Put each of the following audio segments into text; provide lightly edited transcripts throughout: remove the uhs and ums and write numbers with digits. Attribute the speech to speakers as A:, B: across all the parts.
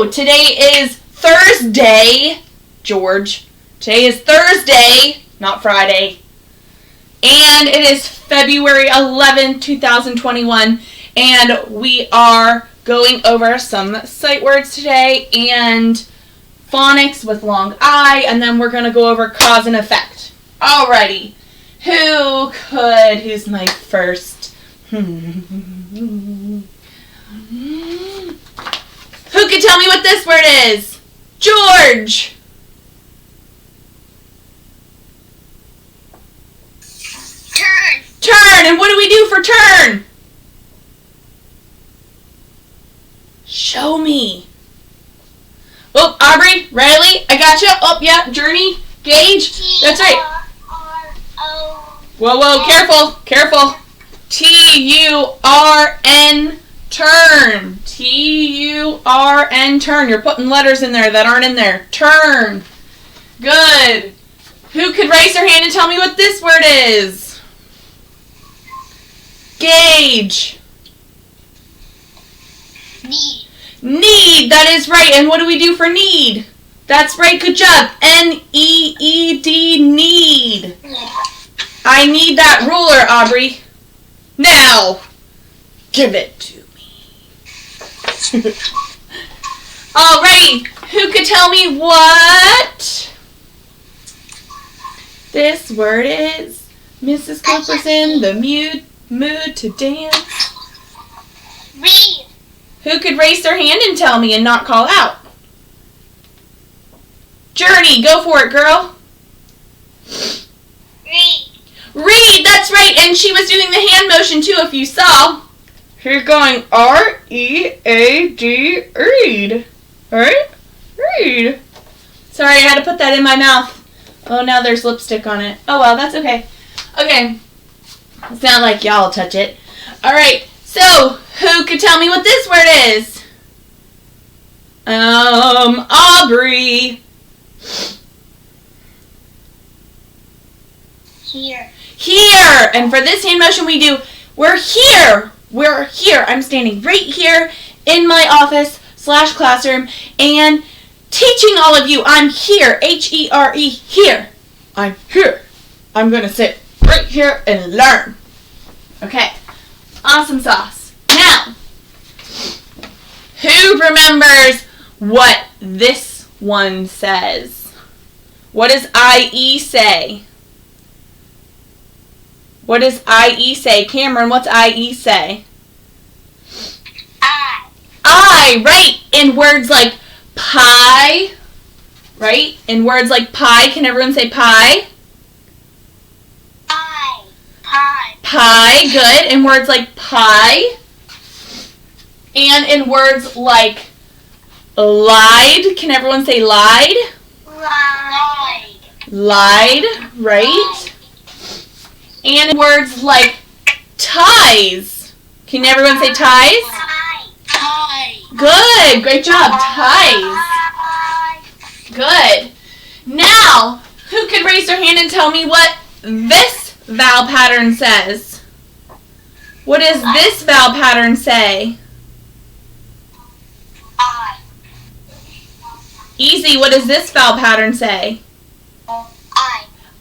A: So, today is Thursday, George. Today is Thursday, not Friday. And it is February 11th, 2021. And we are going over some sight words today and phonics with long I. And then we're going to go over cause and effect. Alrighty. Who's my first? Who can tell me what this word is? George!
B: Turn.
A: Turn! And what do we do for turn? Show me. Oh, Aubrey, Riley, I got you. Oh, yeah, Journey, Gage. That's right. Whoa, careful. T-U-R-N, turn. T-U-R-N, turn. You're putting letters in there that aren't in there. Turn. Good. Who could raise their hand and tell me what this word is? Gage. Need, that is right. And what do we do for need? That's right, good job. N-E-E-D, need. I need that ruler, Aubrey. Now, give it to me. Alrighty, who could tell me what this word is? Mrs. Cooper's in the mood to dance.
B: Read.
A: Who could raise their hand and tell me and not call out? Journey, go for it, girl. Read, that's right. And she was doing the hand motion too, if you saw. She's going R-E-A-D, read. Alright? Read. Sorry, I had to put that in my mouth. Oh, now there's lipstick on it. Oh, well, that's okay. Okay. It's not like y'all touch it. Alright, so, who could tell me what this word is? Aubrey.
B: Here.
A: Here. And for this hand motion we do, we're here. We're here. I'm standing right here in my office / classroom and teaching all of you. I'm here. H-E-R-E, here. I'm here. I'm going to sit right here and learn. Okay. Awesome sauce. Now, who remembers what this one says? What does I-E say? What does I-E say? Cameron, what's I-E say? I, right. In words like pie, right? In words like pie, can everyone say pie? Pie, good. In words like pie. And in words like lied, can everyone say lied? Lied, right? And in words like ties, can everyone say ties? Good, great job, ties. Good. Now, who could raise their hand and tell me what this vowel pattern says? What does this vowel pattern say? Easy, what does this vowel pattern say?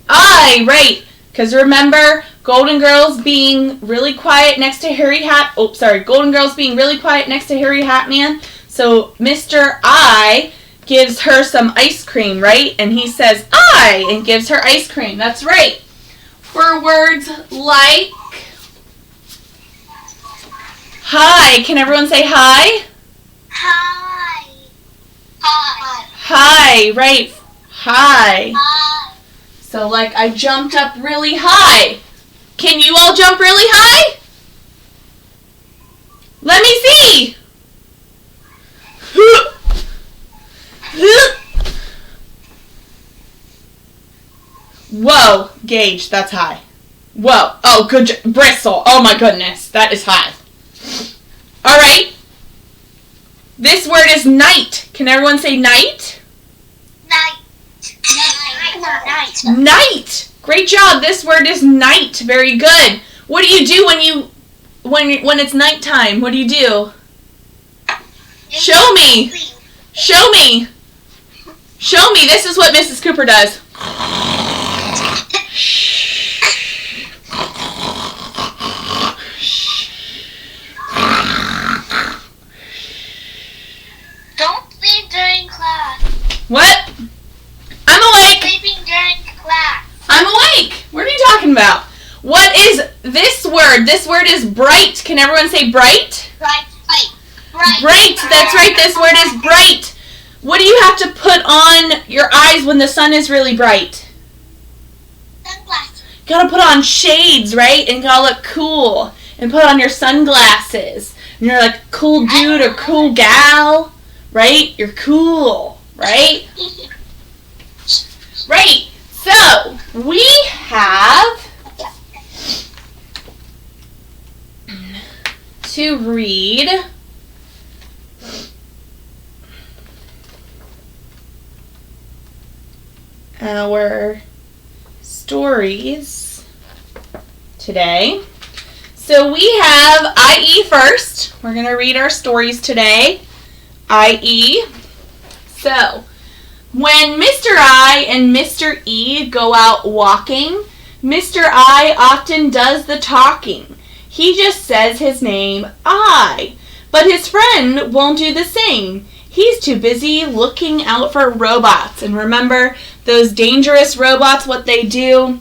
A: I, right. Because remember, Golden Girls being really quiet next to Harry Golden Girls being really quiet next to Harry Hatman. So Mr. I gives her some ice cream, right? And he says I and gives her ice cream. That's right. For words like hi, can everyone say hi? Hi, right. Hi. So like I jumped up really high. Can you all jump really high? Let me see. Whoa, Gage, that's high. Whoa, oh, good, Bristol, oh my goodness, that is high. All right, this word is night. Can everyone say night? Night. Great job. This word is night. Very good. What do you do when it's nighttime? What do you do? Show me. Show me. Show me. This is what Mrs. Cooper does.
B: Don't sleep during class.
A: What? I'm awake.
B: Sleeping during class.
A: I'm awake. What are you talking about? What is this word? This word is bright. Can everyone say bright?
B: Bright.
A: Bright. That's right. This word is bright. What do you have to put on your eyes when the sun is really bright?
B: Sunglasses.
A: You gotta put on shades, right? And you gotta look cool. And put on your sunglasses. And you're like a cool dude or cool gal, right? You're cool, right? Right. So, we have to read our stories today. So we have IE first. We're going to read our stories today. IE. So, when Mr. I and Mr. E go out walking, Mr. I often does the talking. He just says his name, I. But his friend won't do the same. He's too busy looking out for robots. And remember, those dangerous robots, what they do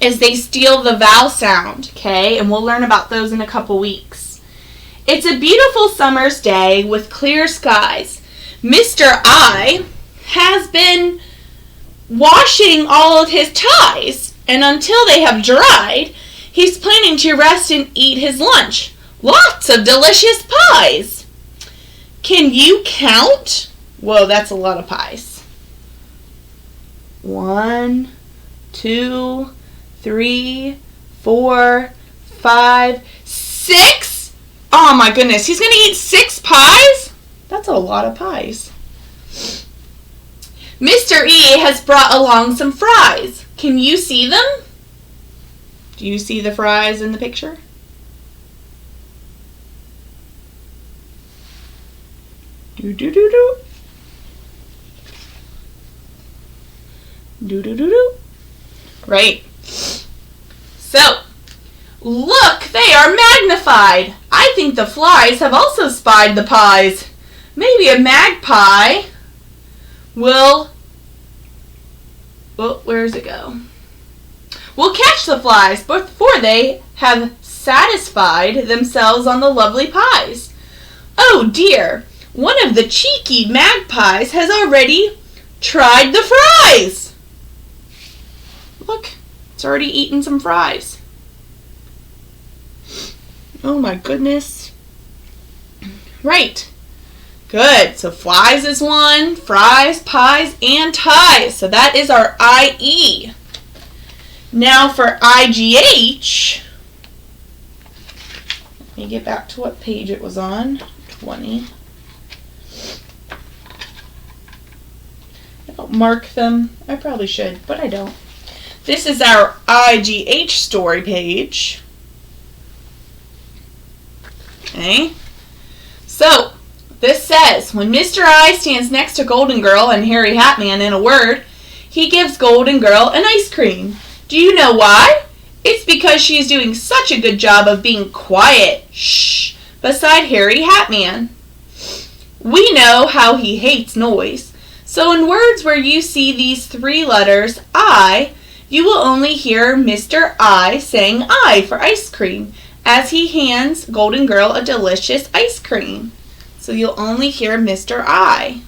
A: is they steal the vowel sound, okay? And we'll learn about those in a couple weeks. It's a beautiful summer's day with clear skies. Mr. I has been washing all of his ties, and until they have dried, he's planning to rest and eat his lunch. Lots of delicious pies. Can you count? Whoa, that's a lot of pies. 1, 2, 3, 4, 5, 6. Oh my goodness, he's going to eat 6 pies? That's a lot of pies. Mr. E has brought along some fries. Can you see them? Do you see the fries in the picture? Do-do-do-do. Do-do-do-do. Right. So, look, they are magnified. I think the flies have also spied the pies. Maybe a magpie will... Well, where does it go? We'll catch the flies before they have satisfied themselves on the lovely pies. Oh dear, one of the cheeky magpies has already tried the fries. Look, it's already eaten some fries. Oh my goodness. Right. Good. So flies is one, fries, pies, and ties. So that is our IE. Now for IGH, let me get back to what page it was on. 20. I don't mark them. I probably should, but I don't. This is our IGH story page. Okay. So, this says, when Mr. I stands next to Golden Girl and Harry Hatman in a word, he gives Golden Girl an ice cream. Do you know why? It's because she is doing such a good job of being quiet, shh, beside Harry Hatman. We know how he hates noise. So in words where you see these 3 letters, I, you will only hear Mr. I saying I for ice cream as he hands Golden Girl a delicious ice cream. So you'll only hear Mr. I.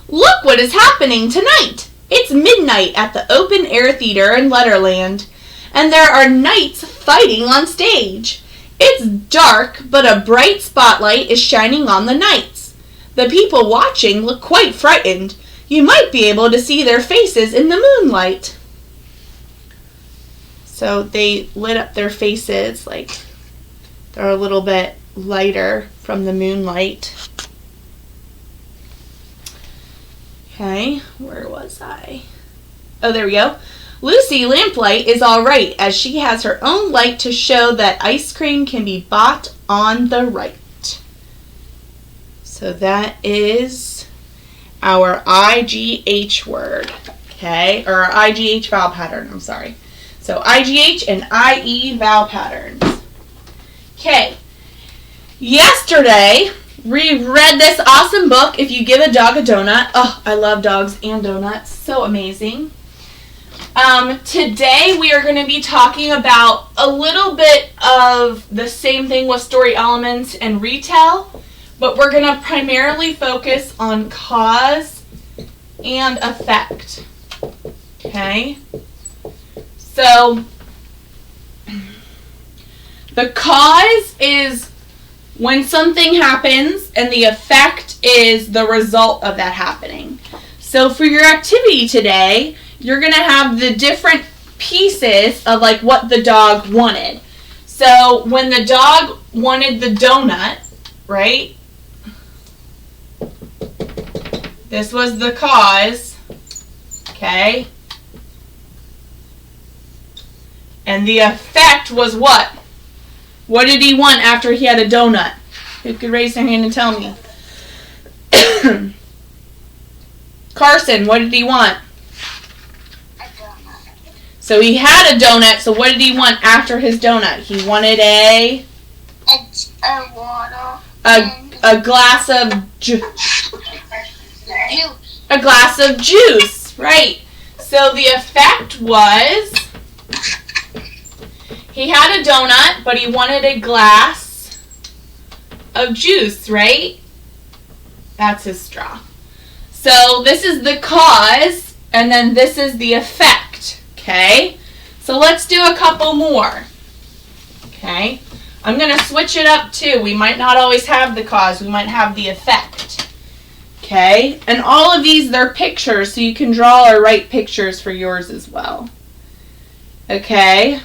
A: Look what is happening tonight. It's midnight at the Open Air Theater in Letterland, and there are knights fighting on stage. It's dark, but a bright spotlight is shining on the knights. The people watching look quite frightened. You might be able to see their faces in the moonlight. So they lit up their faces, like they're a little bit lighter from the moonlight. Okay, where was I? Oh, there we go. Lucy Lamplight is all right, as she has her own light to show that ice cream can be bought on the right. So that is our IGH word, okay? Or our IGH vowel pattern, I'm sorry. So IGH and IE vowel patterns. Okay. Yesterday, we read this awesome book, If You Give a Dog a Donut. Oh, I love dogs and donuts. So amazing. Today, we are going to be talking about a little bit of the same thing with story elements and retell, but we're going to primarily focus on cause and effect. Okay? So, the cause is when something happens, and the effect is the result of that happening. So for your activity today, you're going to have the different pieces of like what the dog wanted. So when the dog wanted the donut, right? This was the cause, okay? And the effect was what? What did he want after he had a donut? Who could raise their hand and tell me? Carson, what did he want?
B: A donut.
A: So he had a donut, so what did he want after his donut? He wanted a
B: Water.
A: a glass of
B: Juice.
A: a glass of juice, right? So the effect was he had a donut, but he wanted a glass of juice, right? That's his straw. So this is the cause, and then this is the effect, okay? So let's do a couple more, okay? I'm going to switch it up too. We might not always have the cause. We might have the effect, okay? And all of these, they're pictures, so you can draw or write pictures for yours as well, okay?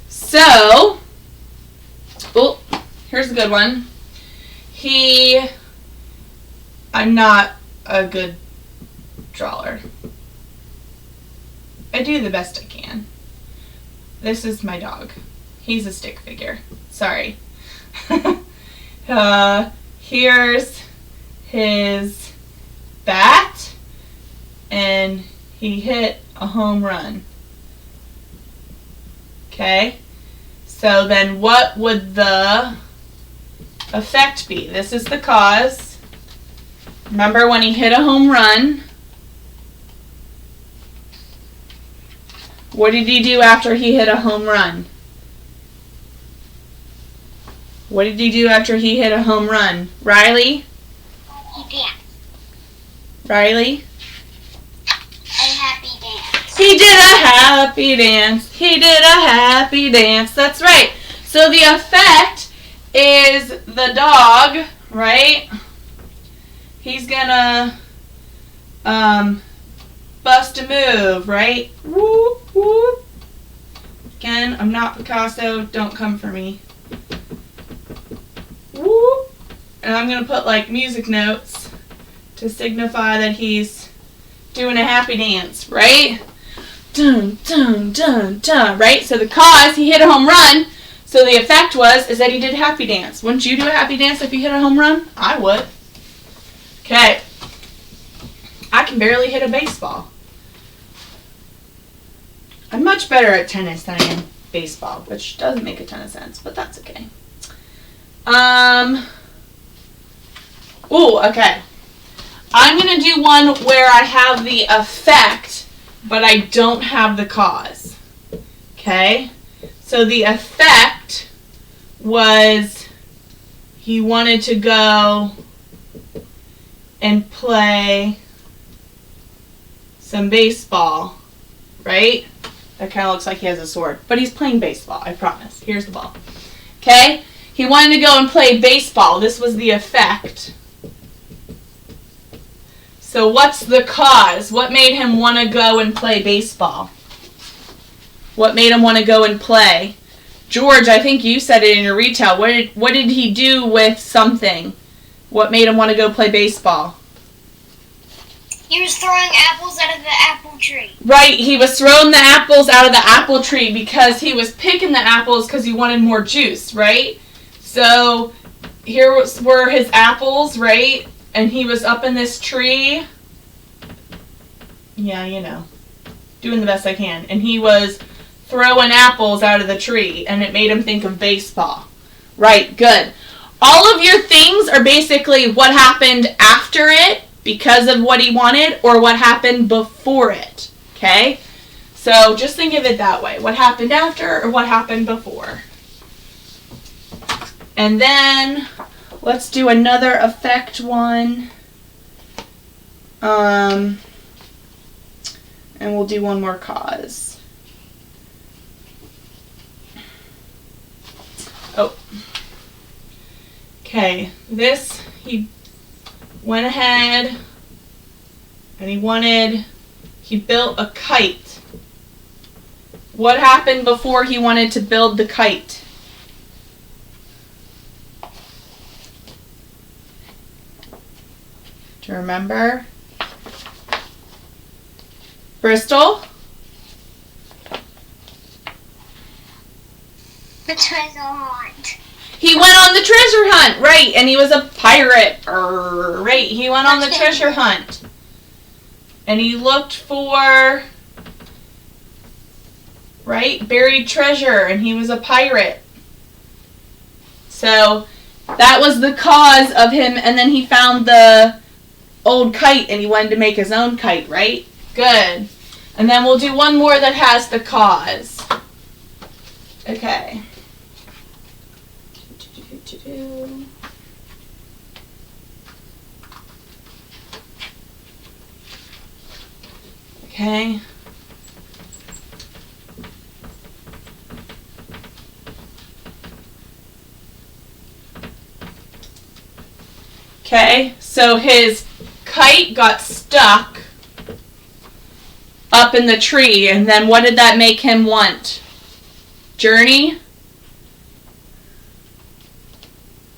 A: So, oh, here's a good one. I'm not a good drawer. I do the best I can. This is my dog. He's a stick figure. Sorry. Here's his bat, and he hit a home run. Okay? So then what would the effect be? This is the cause. Remember when he hit a home run? What did he do after he hit a home run? What did he do after he hit a home run? Riley?
B: He danced.
A: Riley?
B: A happy dance.
A: He did a happy dance. He did a happy dance. That's right. So the effect is the dog, right? He's gonna bust a move, right? Whoop, whoop. Again, I'm not Picasso. Don't come for me. Whoop. And I'm gonna put like music notes to signify that he's doing a happy dance, right? Dun, dun, dun, dun, right? So the cause, he hit a home run. So the effect is that he did happy dance. Wouldn't you do a happy dance if you hit a home run? I would. Okay. I can barely hit a baseball. I'm much better at tennis than I am baseball, which doesn't make a ton of sense, but that's okay. Ooh, okay. I'm going to do one where I have the effect, but I don't have the cause. Okay? So the effect was he wanted to go and play some baseball, right? That kind of looks like he has a sword, but he's playing baseball, I promise. Here's the ball. Okay? He wanted to go and play baseball. This was the effect. So what's the cause? What made him want to go and play baseball? What made him want to go and play? George, I think you said it in your retell. What did he do with something? What made him want to go play baseball?
B: He was throwing apples out of the apple tree.
A: Right, he was throwing the apples out of the apple tree because he was picking the apples because he wanted more juice, right? So were his apples, right? And he was up in this tree. Yeah, you know, doing the best I can. And he was throwing apples out of the tree, and it made him think of baseball. Right, good. All of your things are basically what happened after it because of what he wanted, or what happened before it, okay? So just think of it that way. What happened after or what happened before. And then let's do another effect one. And we'll do one more cause. Oh. Okay, this, he went ahead and he built a kite. What happened before he wanted to build the kite? Do you remember? Bristol?
B: The treasure hunt.
A: He went on the treasure hunt, right, and he was a pirate, right, he went on the treasure hunt. And he looked for, right, buried treasure, and he was a pirate. So, that was the cause of him, and then he found the old kite, and he wanted to make his own kite, right? Good. And then we'll do one more that has the cause. Okay. Okay. Okay, so his kite got stuck up in the tree, and then what did that make him want? Journey?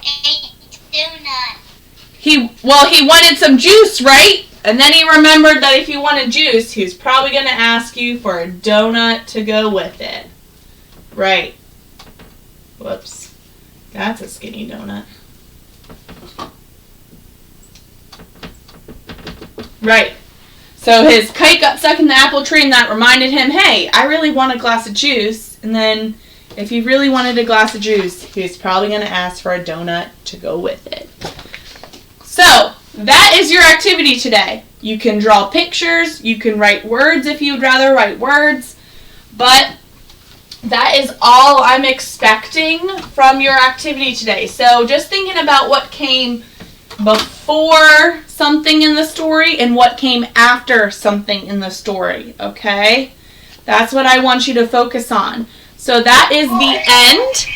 B: A donut.
A: He wanted some juice, right? And then he remembered that if he wanted juice, he was probably going to ask you for a donut to go with it. Right. Whoops. That's a skinny donut. Right. So his kite got stuck in the apple tree, and that reminded him, hey, I really want a glass of juice. And then if he really wanted a glass of juice, he was probably going to ask for a donut to go with it. So, that is your activity today. You can draw pictures, you can write words if you'd rather write words, but that is all I'm expecting from your activity today. So, just thinking about what came before something in the story and what came after something in the story, okay? That's what I want you to focus on. So that is the end